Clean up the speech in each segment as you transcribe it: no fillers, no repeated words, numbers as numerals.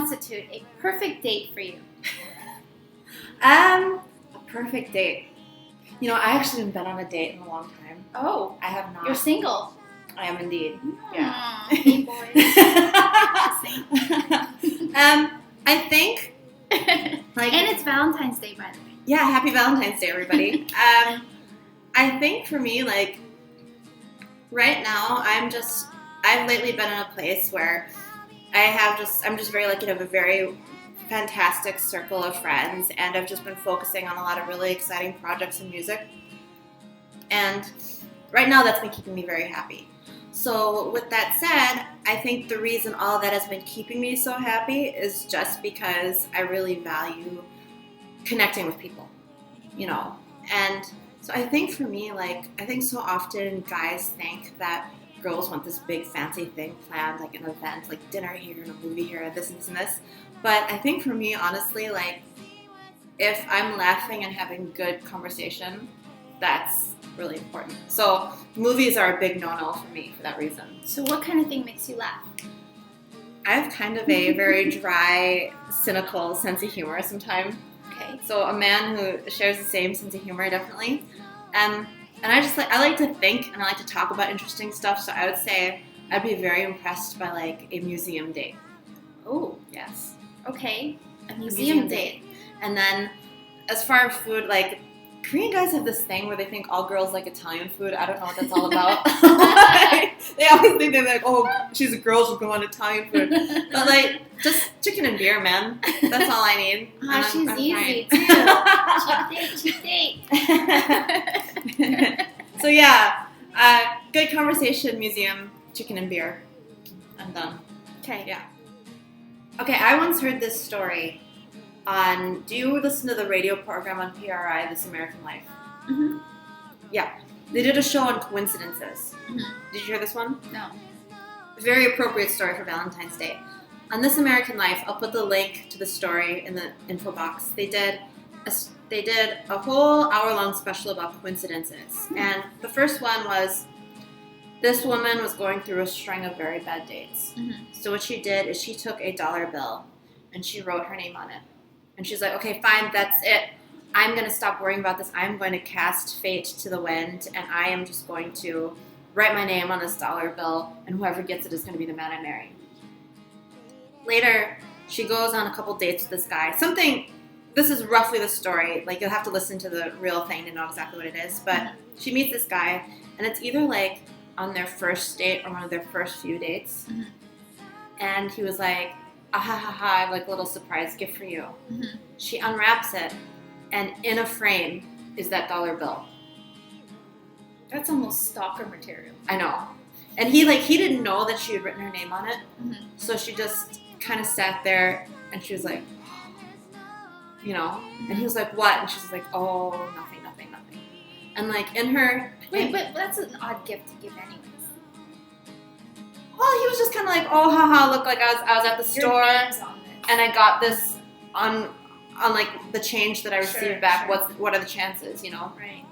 constitute a perfect date for you? A perfect date. You know, I actually haven't been on a date in a long time. Oh, I have not. you're single. I am indeed. Yeah. Hey, boys. I think, like, and it's Valentine's Day, by the way. yeah, happy Valentine's Day, everybody. I think for me, like, right now, I've lately been in a place where I'm just very lucky to have a very fantastic circle of friends, and I've just been focusing on a lot of really exciting projects in music. And right now, that's been keeping me very happy. So with that said, I think the reason all that has been keeping me so happy is just because I really value connecting with people, you know. And so I think for me, like, I think so often guys think that girls want this big fancy thing planned, like an event, like dinner here and a movie here, this and this and this. But I think for me, honestly, like, if I'm laughing and having good conversation, that's really important. So movies are a big no-no for me for that reason. So what kind of thing makes you laugh? I have kind of a very dry, cynical sense of humor sometimes. Okay. So a man who shares the same sense of humor, definitely. And I like to think and I like to talk about interesting stuff. So I would say I'd be very impressed by like a museum date. Oh, Yes. okay. A museum date. And then as far as food, like, Korean guys have this thing where they think all girls like Italian food. I don't know what that's all about. They always think they're like, oh, she's a girl, she'll go on Italian food. But like, just chicken and beer, man. That's all I need. She's I'm easy fine. too. Cheap date. So yeah, good conversation, museum, chicken and beer. I'm done. Okay. Yeah. Okay, I once heard this story on, do you listen to the radio program on PRI, This American Life? Mm-hmm. Yeah. They did a show on coincidences. Mm-hmm. Did you hear this one? No. Very appropriate story for Valentine's Day. On This American Life, I'll put the link to the story in the info box. They did a whole hour-long special about coincidences. Mm-hmm. And the first one was, this woman was going through a string of very bad dates. Mm-hmm. So what she did is she took a dollar bill and she wrote her name on it. And she's like, okay, fine, that's it. I'm going to stop worrying about this. I'm going to cast fate to the wind, and I am just going to write my name on this dollar bill, and whoever gets it is going to be the man I marry. Later, she goes on a couple dates with this guy. This is roughly the story. Like, you'll have to listen to the real thing to know exactly what it is. But she meets this guy, and it's either, like, on their first date or one of their first few dates. Mm-hmm. And he was like, ah ha ha ha, I have like a little surprise gift for you. Mm-hmm. She unwraps it, and in a frame is that dollar bill. That's almost stalker material. I know. And he didn't know that she had written her name on it. Mm-hmm. So she just kind of sat there and she was like, you know, and he was like, what? And she's like, oh, nothing. And like in her... Wait, but that's an odd gift to give anyways. Well, he was just kind of like, oh, haha, look, like I was at the store and I got this on like the change that I received back. Sure. What are the chances, you know? Right.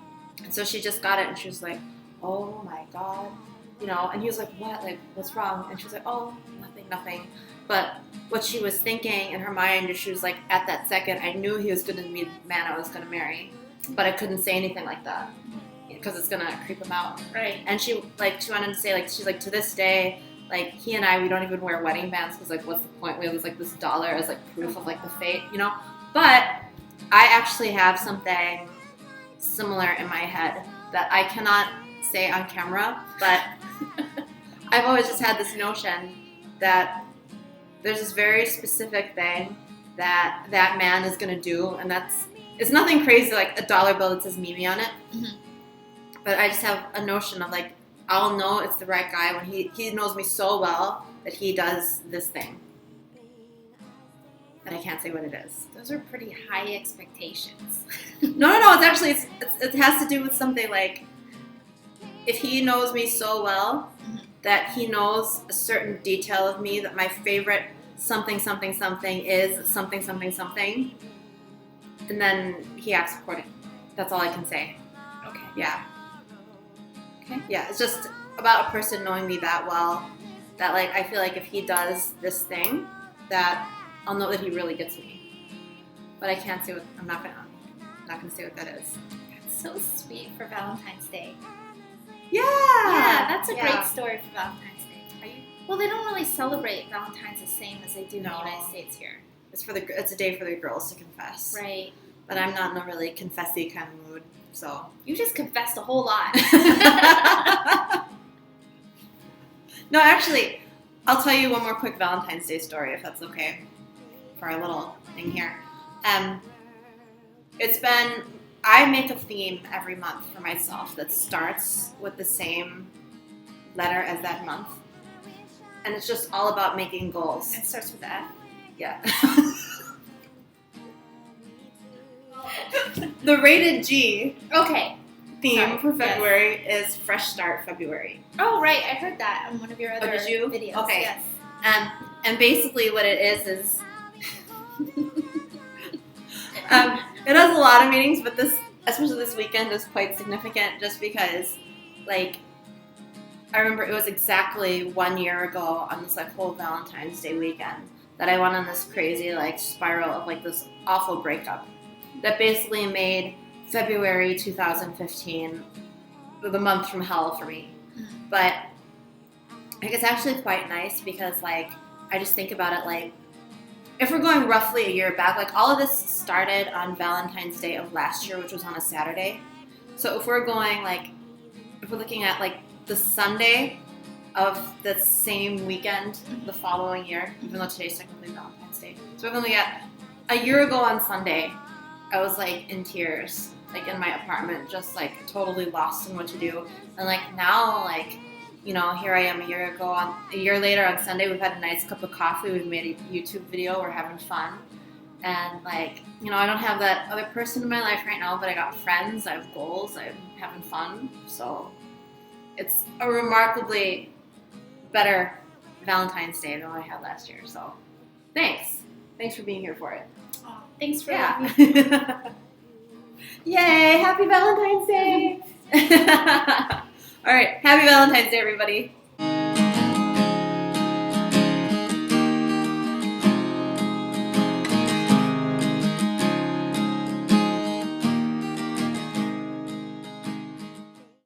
And so she just got it and she was like, oh my God, you know, and he was like, what? Like, what's wrong? And she was like, oh, nothing. But what she was thinking in her mind is she was like, at that second, I knew he was going to be the man I was going to marry, but I couldn't say anything like that because it's going to creep him out. Right. And she wanted to say, like, she's like, to this day, like, he and I, we don't even wear wedding bands because, like, what's the point? We have like this dollar as like proof of like the fate, you know? But I actually have something similar in my head that I cannot say on camera, but I've always just had this notion that there's this very specific thing that man is going to do, and it's nothing crazy like a dollar bill that says Mimi on it. Mm-hmm. But I just have a notion of like, I'll know it's the right guy when he knows me so well that he does this thing. And I can't say what it is. Those are pretty high expectations. No, it's actually, it has to do with something like, if he knows me so well that he knows a certain detail of me, that my favorite something is something, and then he acts accordingly. That's all I can say. Okay. Yeah. Okay. Yeah, it's just about a person knowing me that well, that like I feel like if he does this thing, that I'll know that he really gets me. But I can't say what, I'm not gonna say what that is. That's so sweet for Valentine's Day. Yeah! Yeah, that's a Yeah. great story for Valentine's Day. Are you? Well, they don't really celebrate Valentine's the same as they do in the No. United States here. It's a day for the girls to confess. Right. But I'm not in a really confessy kind of mood, so. You just confessed a whole lot. No, actually, I'll tell you one more quick Valentine's Day story, if that's okay, for our little thing here. I make a theme every month for myself that starts with the same letter as that month. And it's just all about making goals. It starts with F. Yeah. The rated G Okay. theme Sorry, for yes. February is Fresh Start February. Oh, right. I heard that on one of your other did you? videos. Okay. Yes. And basically what it is it has a lot of meanings, but especially this weekend, is quite significant just because, like, I remember it was exactly 1 year ago on this, like, whole Valentine's Day weekend that I went on this crazy, like, spiral of, like, this awful breakup that basically made February 2015 the month from hell for me. Mm-hmm. But like, it's actually quite nice because, like, I just think about it, like, if we're going roughly a year back, like, all of this started on Valentine's Day of last year, which was on a Saturday. So if we're going, like, if we're looking at, like, the Sunday of the same weekend the following year, even though today's technically Valentine's Day. So we're looking at a year ago on Sunday, I was, like, in tears, like, in my apartment, just, like, totally lost in what to do. And, like, now, like, you know, here I am a year later on Sunday, we've had a nice cup of coffee, we've made a YouTube video, we're having fun. And, like, you know, I don't have that other person in my life right now, but I got friends, I have goals, I'm having fun. So it's a remarkably better Valentine's Day than I had last year. So thanks. Thanks for being here for it. Oh, thanks for Yeah. having me. Yay, happy Valentine's Day. All right, happy Valentine's Day, everybody.